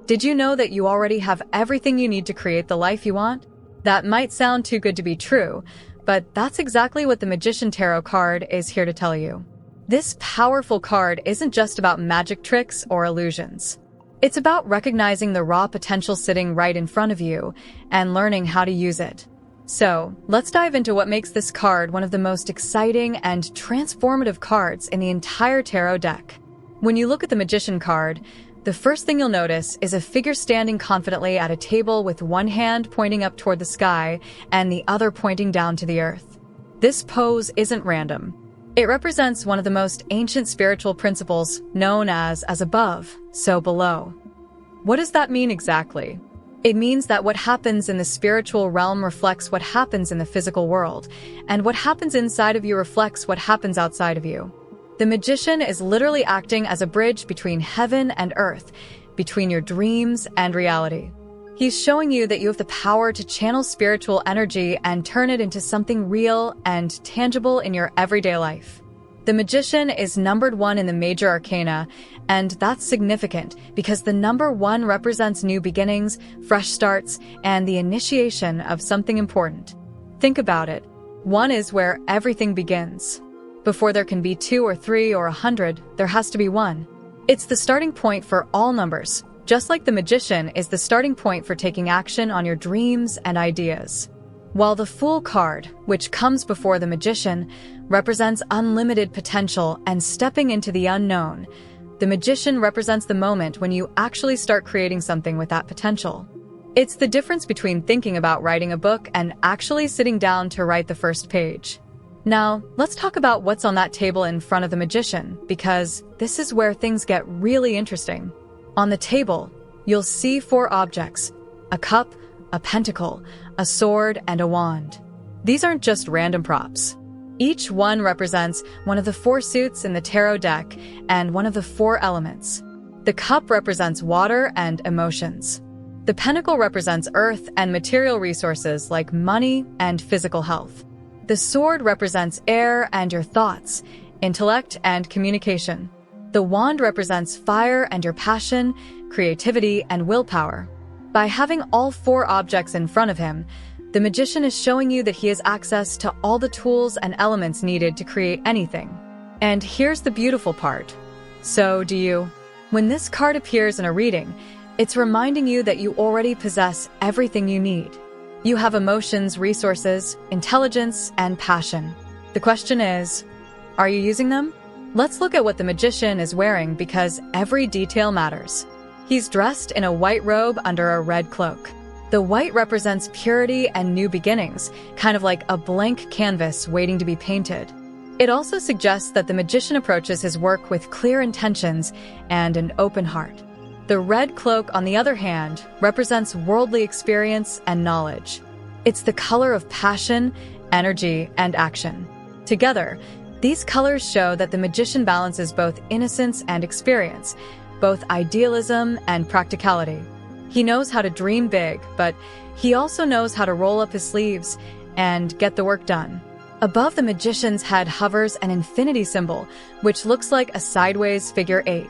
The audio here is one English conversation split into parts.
Did you know that you already have everything you need to create the life you want? That might sound too good to be true, but that's exactly what the Magician Tarot card is here to tell you. This powerful card isn't just about magic tricks or illusions. It's about recognizing the raw potential sitting right in front of you and learning how to use it. So, let's dive into what makes this card one of the most exciting and transformative cards in the entire tarot deck. When you look at the Magician card, the first thing you'll notice is a figure standing confidently at a table with one hand pointing up toward the sky and the other pointing down to the earth. This pose isn't random. It represents one of the most ancient spiritual principles known as above, so below. What does that mean exactly? It means that what happens in the spiritual realm reflects what happens in the physical world, and what happens inside of you reflects what happens outside of you. The Magician is literally acting as a bridge between heaven and earth, between your dreams and reality. He's showing you that you have the power to channel spiritual energy and turn it into something real and tangible in your everyday life. The Magician is numbered 1 in the major arcana, and that's significant because the number 1 represents new beginnings, fresh starts, and the initiation of something important. Think about it. 1 is where everything begins. Before there can be 2 or 3 or 100, there has to be 1. It's the starting point for all numbers, just like the Magician is the starting point for taking action on your dreams and ideas. While the Fool card, which comes before the Magician, represents unlimited potential and stepping into the unknown, the Magician represents the moment when you actually start creating something with that potential. It's the difference between thinking about writing a book and actually sitting down to write the first page. Now, let's talk about what's on that table in front of the Magician, because this is where things get really interesting. On the table, you'll see 4 objects: a cup, a pentacle, a sword, and a wand. These aren't just random props. Each one represents one of the 4 suits in the tarot deck and one of the 4 elements. The cup represents water and emotions. The pentacle represents earth and material resources like money and physical health. The sword represents air and your thoughts, intellect and communication. The wand represents fire and your passion, creativity, and willpower. By having all 4 objects in front of him, the Magician is showing you that he has access to all the tools and elements needed to create anything. And here's the beautiful part. So do you. When this card appears in a reading, it's reminding you that you already possess everything you need. You have emotions, resources, intelligence, and passion. The question is, are you using them? Let's look at what the Magician is wearing because every detail matters. He's dressed in a white robe under a red cloak. The white represents purity and new beginnings, kind of like a blank canvas waiting to be painted. It also suggests that the Magician approaches his work with clear intentions and an open heart. The red cloak, on the other hand, represents worldly experience and knowledge. It's the color of passion, energy, and action. Together, these colors show that the Magician balances both innocence and experience, both idealism and practicality. He knows how to dream big, but he also knows how to roll up his sleeves and get the work done. Above the Magician's head hovers an infinity symbol, which looks like a sideways figure 8.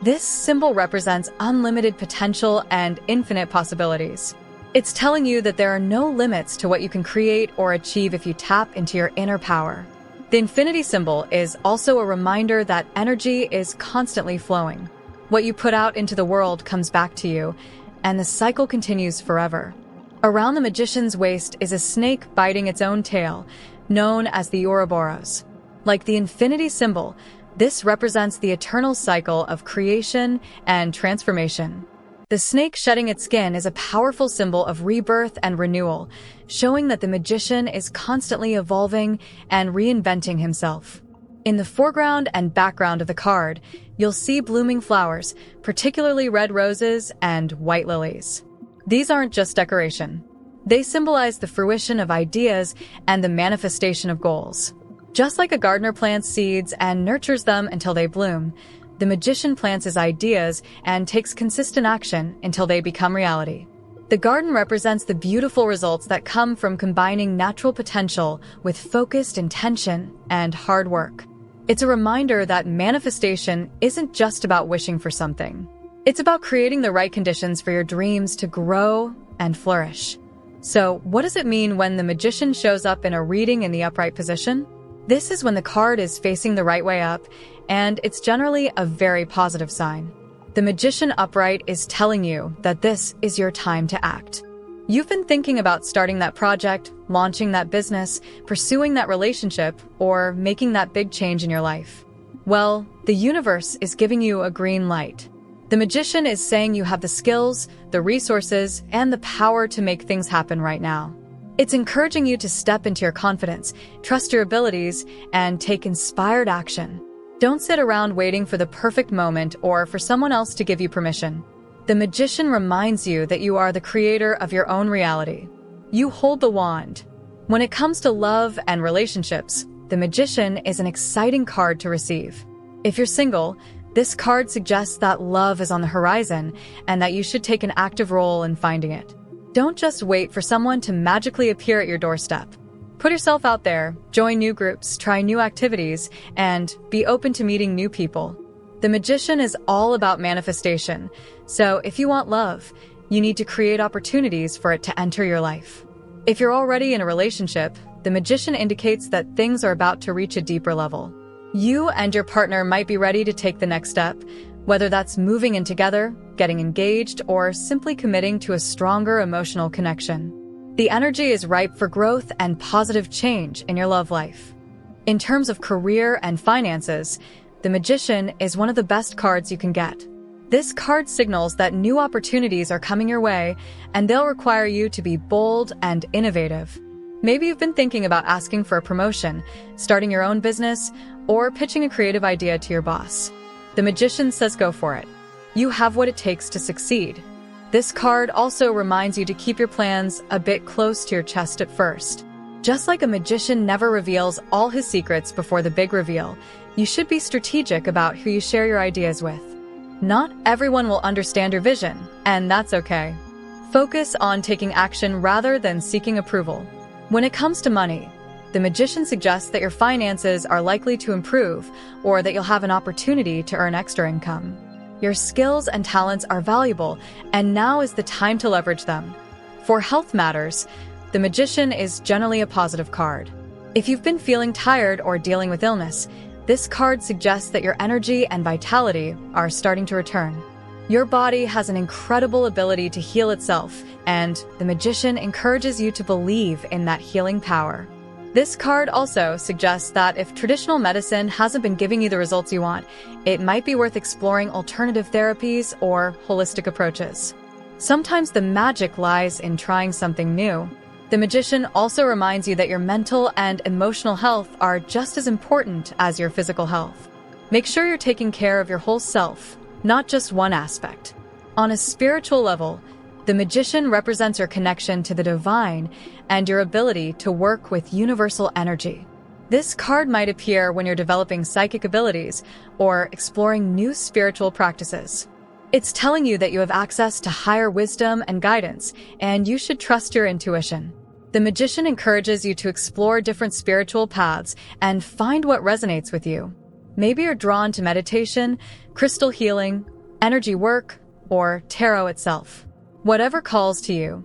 This symbol represents unlimited potential and infinite possibilities. It's telling you that there are no limits to what you can create or achieve if you tap into your inner power. The infinity symbol is also a reminder that energy is constantly flowing. What you put out into the world comes back to you, and the cycle continues forever. Around the Magician's waist is a snake biting its own tail, known as the Ouroboros. Like the infinity symbol, this represents the eternal cycle of creation and transformation. The snake shedding its skin is a powerful symbol of rebirth and renewal, showing that the Magician is constantly evolving and reinventing himself. In the foreground and background of the card, you'll see blooming flowers, particularly red roses and white lilies. These aren't just decoration. They symbolize the fruition of ideas and the manifestation of goals. Just like a gardener plants seeds and nurtures them until they bloom, the Magician plants his ideas and takes consistent action until they become reality. The garden represents the beautiful results that come from combining natural potential with focused intention and hard work. It's a reminder that manifestation isn't just about wishing for something. It's about creating the right conditions for your dreams to grow and flourish. So, what does it mean when the Magician shows up in a reading in the upright position? This is when the card is facing the right way up, and it's generally a very positive sign. The Magician upright is telling you that this is your time to act. You've been thinking about starting that project, launching that business, pursuing that relationship, or making that big change in your life. Well, the universe is giving you a green light. The Magician is saying you have the skills, the resources, and the power to make things happen right now. It's encouraging you to step into your confidence, trust your abilities, and take inspired action. Don't sit around waiting for the perfect moment or for someone else to give you permission. The Magician reminds you that you are the creator of your own reality. You hold the wand. When it comes to love and relationships, the Magician is an exciting card to receive. If you're single, this card suggests that love is on the horizon and that you should take an active role in finding it. Don't just wait for someone to magically appear at your doorstep. Put yourself out there, join new groups, try new activities, and be open to meeting new people. The Magician is all about manifestation, so if you want love, you need to create opportunities for it to enter your life. If you're already in a relationship, the Magician indicates that things are about to reach a deeper level. You and your partner might be ready to take the next step, whether that's moving in together, getting engaged, or simply committing to a stronger emotional connection. The energy is ripe for growth and positive change in your love life. In terms of career and finances, the Magician is one of the best cards you can get. This card signals that new opportunities are coming your way, and they'll require you to be bold and innovative. Maybe you've been thinking about asking for a promotion, starting your own business, or pitching a creative idea to your boss. The Magician says go for it. You have what it takes to succeed. This card also reminds you to keep your plans a bit close to your chest at first. Just like a magician never reveals all his secrets before the big reveal, you should be strategic about who you share your ideas with. Not everyone will understand your vision, and that's okay. Focus on taking action rather than seeking approval. When it comes to money, the Magician suggests that your finances are likely to improve or that you'll have an opportunity to earn extra income. Your skills and talents are valuable, and now is the time to leverage them. For health matters, the Magician is generally a positive card. If you've been feeling tired or dealing with illness, this card suggests that your energy and vitality are starting to return. Your body has an incredible ability to heal itself, and the Magician encourages you to believe in that healing power. This card also suggests that if traditional medicine hasn't been giving you the results you want, it might be worth exploring alternative therapies or holistic approaches. Sometimes the magic lies in trying something new. The Magician also reminds you that your mental and emotional health are just as important as your physical health. Make sure you're taking care of your whole self, not just one aspect. On a spiritual level, the Magician represents your connection to the divine and your ability to work with universal energy. This card might appear when you're developing psychic abilities or exploring new spiritual practices. It's telling you that you have access to higher wisdom and guidance, and you should trust your intuition. The Magician encourages you to explore different spiritual paths and find what resonates with you. Maybe you're drawn to meditation, crystal healing, energy work, or tarot itself. Whatever calls to you,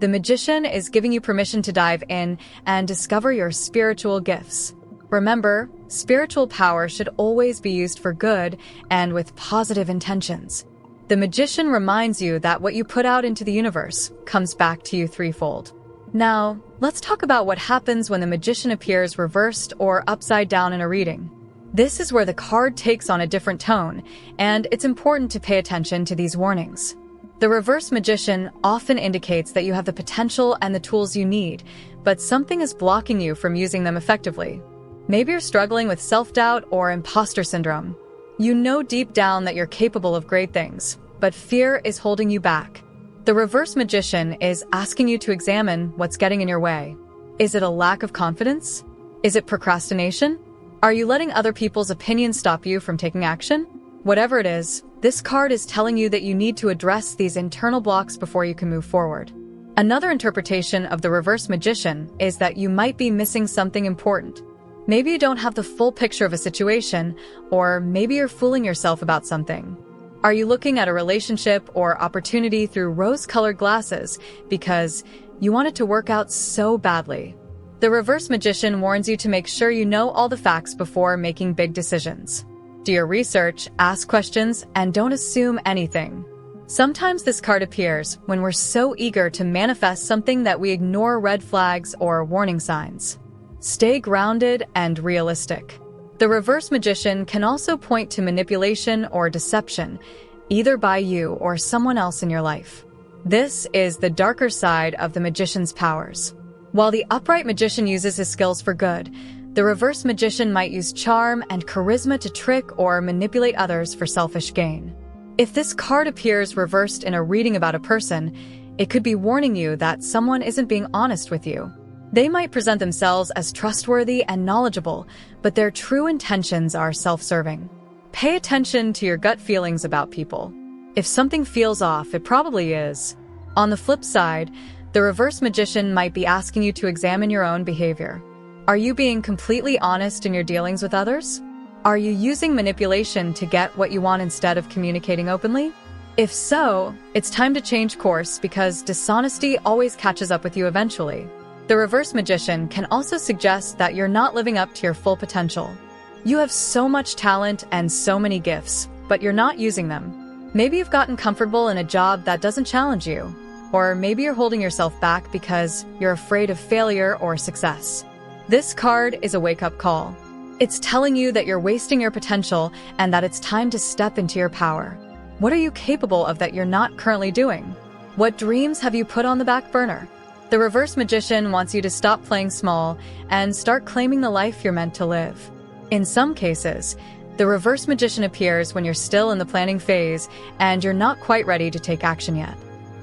the Magician is giving you permission to dive in and discover your spiritual gifts. Remember, spiritual power should always be used for good and with positive intentions. The Magician reminds you that what you put out into the universe comes back to you threefold. Now, let's talk about what happens when the Magician appears reversed or upside down in a reading. This is where the card takes on a different tone, and it's important to pay attention to these warnings. The reverse Magician often indicates that you have the potential and the tools you need, but something is blocking you from using them effectively. Maybe you're struggling with self-doubt or imposter syndrome. You know deep down that you're capable of great things, but fear is holding you back. The reverse Magician is asking you to examine what's getting in your way. Is it a lack of confidence? Is it procrastination? Are you letting other people's opinions stop you from taking action? Whatever it is, this card is telling you that you need to address these internal blocks before you can move forward. Another interpretation of the reverse Magician is that you might be missing something important. Maybe you don't have the full picture of a situation, or maybe you're fooling yourself about something. Are you looking at a relationship or opportunity through rose-colored glasses because you want it to work out so badly? The reverse magician warns you to make sure you know all the facts before making big decisions. Do your research, ask questions, and don't assume anything. Sometimes this card appears when we're so eager to manifest something that we ignore red flags or warning signs. Stay grounded and realistic. The reverse magician can also point to manipulation or deception, either by you or someone else in your life. This is the darker side of the magician's powers. While the upright magician uses his skills for good, the reverse magician might use charm and charisma to trick or manipulate others for selfish gain. If this card appears reversed in a reading about a person, it could be warning you that someone isn't being honest with you. They might present themselves as trustworthy and knowledgeable, but their true intentions are self-serving. Pay attention to your gut feelings about people. If something feels off, it probably is. On the flip side, the reverse magician might be asking you to examine your own behavior. Are you being completely honest in your dealings with others? Are you using manipulation to get what you want instead of communicating openly? If so, it's time to change course because dishonesty always catches up with you eventually. The reverse magician can also suggest that you're not living up to your full potential. You have so much talent and so many gifts, but you're not using them. Maybe you've gotten comfortable in a job that doesn't challenge you, or maybe you're holding yourself back because you're afraid of failure or success. This card is a wake-up call. It's telling you that you're wasting your potential and that it's time to step into your power. What are you capable of that you're not currently doing? What dreams have you put on the back burner? The reverse magician wants you to stop playing small and start claiming the life you're meant to live. In some cases, the reverse magician appears when you're still in the planning phase and you're not quite ready to take action yet.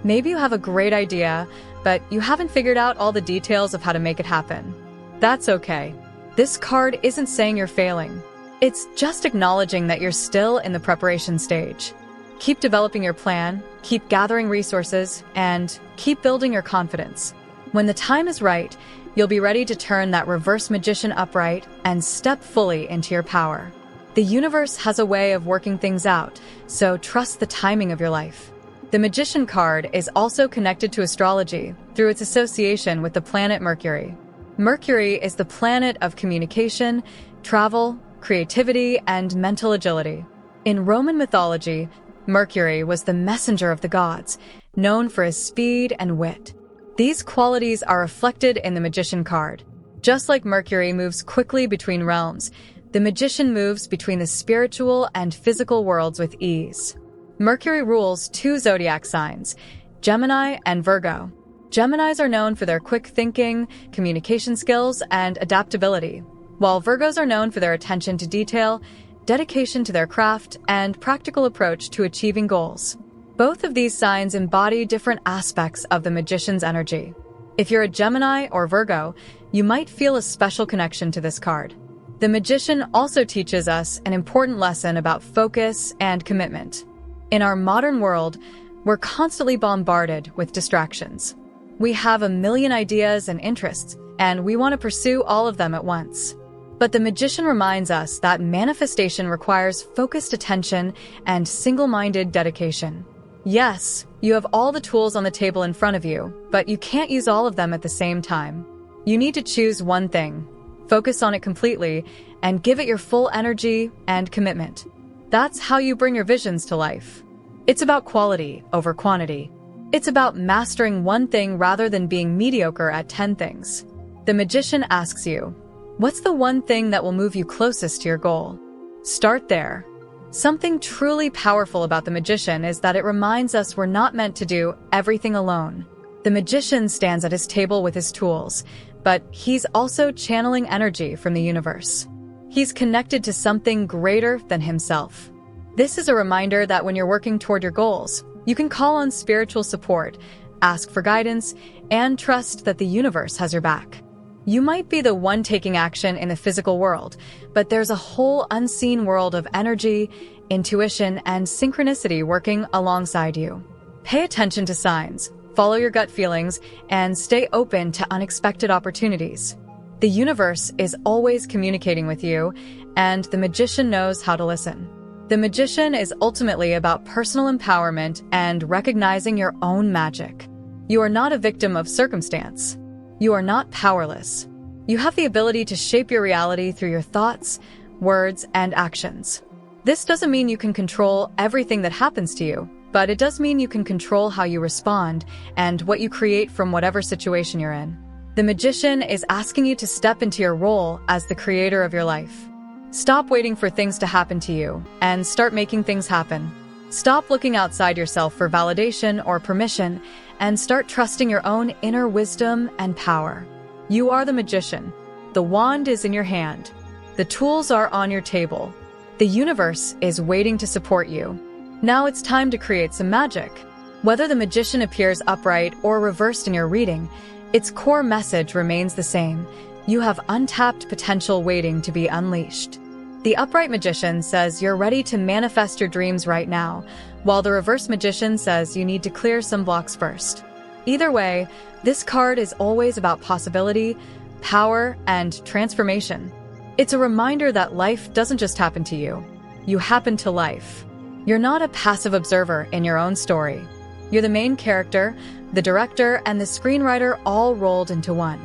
Maybe you have a great idea, but you haven't figured out all the details of how to make it happen. That's okay. This card isn't saying you're failing. It's just acknowledging that you're still in the preparation stage. Keep developing your plan, keep gathering resources, and keep building your confidence. When the time is right, you'll be ready to turn that reverse magician upright and step fully into your power. The universe has a way of working things out, so trust the timing of your life. The magician card is also connected to astrology through its association with the planet Mercury. Mercury is the planet of communication, travel, creativity, and mental agility. In Roman mythology, Mercury was the messenger of the gods, known for his speed and wit. These qualities are reflected in the magician card. Just like Mercury moves quickly between realms, the magician moves between the spiritual and physical worlds with ease. Mercury rules two zodiac signs, Gemini and Virgo. Geminis are known for their quick thinking, communication skills, and adaptability, while Virgos are known for their attention to detail, dedication to their craft, and practical approach to achieving goals. Both of these signs embody different aspects of the magician's energy. If you're a Gemini or Virgo, you might feel a special connection to this card. The magician also teaches us an important lesson about focus and commitment. In our modern world, we're constantly bombarded with distractions. We have a million ideas and interests, and we want to pursue all of them at once. But the magician reminds us that manifestation requires focused attention and single-minded dedication. Yes, you have all the tools on the table in front of you, but you can't use all of them at the same time. You need to choose one thing, focus on it completely, and give it your full energy and commitment. That's how you bring your visions to life. It's about quality over quantity. It's about mastering one thing rather than being mediocre at 10 things. The magician asks you, what's the one thing that will move you closest to your goal? Start there. Something truly powerful about the magician is that it reminds us we're not meant to do everything alone. The magician stands at his table with his tools, but he's also channeling energy from the universe. He's connected to something greater than himself. This is a reminder that when you're working toward your goals, you can call on spiritual support, ask for guidance, and trust that the universe has your back. You might be the one taking action in the physical world, but there's a whole unseen world of energy, intuition, and synchronicity working alongside you. Pay attention to signs, follow your gut feelings, and stay open to unexpected opportunities. The universe is always communicating with you, and the magician knows how to listen. The Magician is ultimately about personal empowerment and recognizing your own magic. You are not a victim of circumstance. You are not powerless. You have the ability to shape your reality through your thoughts, words, and actions. This doesn't mean you can control everything that happens to you, but it does mean you can control how you respond and what you create from whatever situation you're in. The Magician is asking you to step into your role as the creator of your life. Stop waiting for things to happen to you and start making things happen. Stop looking outside yourself for validation or permission and start trusting your own inner wisdom and power. You are the Magician. The wand is in your hand. The tools are on your table. The universe is waiting to support you. Now it's time to create some magic. Whether the Magician appears upright or reversed in your reading, its core message remains the same. You have untapped potential waiting to be unleashed. The upright Magician says you're ready to manifest your dreams right now, while the reverse Magician says you need to clear some blocks first. Either way, this card is always about possibility, power, and transformation. It's a reminder that life doesn't just happen to you. You happen to life. You're not a passive observer in your own story. You're the main character, the director, and the screenwriter all rolled into one.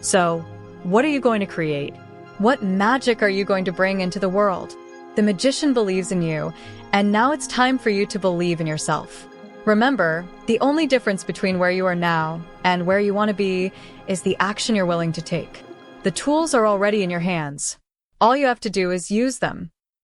So, what are you going to create? What magic are you going to bring into the world? The Magician believes in you, and now it's time for you to believe in yourself. Remember, the only difference between where you are now and where you want to be is the action you're willing to take. The tools are already in your hands. All you have to do is use them.